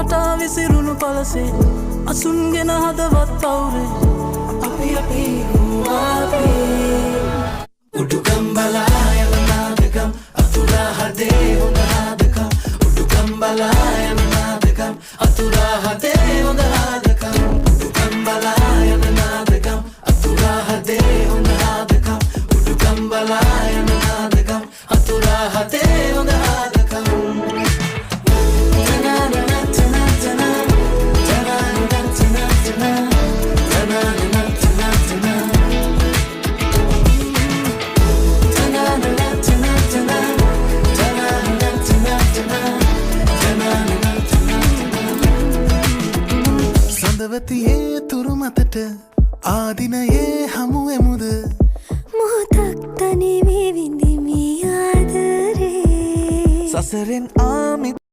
වටා විසිරුණු පලසේ අසුන්ගෙන හදවත් අවුරේ අපි උඩුකම් බලා යන නාදකම් අතුරා හදේ හොඳ නාදකම් උඩුකම් බලා යන නාදකම් අතුරා හදේ හොඳ නාදකම් උඩුකම් බලා යන නාදකම් අතුරා හදේ හොඳ නාදකම් උඩුකම් බලා යන නාදකම් අතුරා හදේ හොඳ නාදකම් සඳවතියේ තුරු මතට ආදිනයේ හමු එමුද මොහොතක් තනි වී විඳිමි ආදරේ සසරෙන් ආමි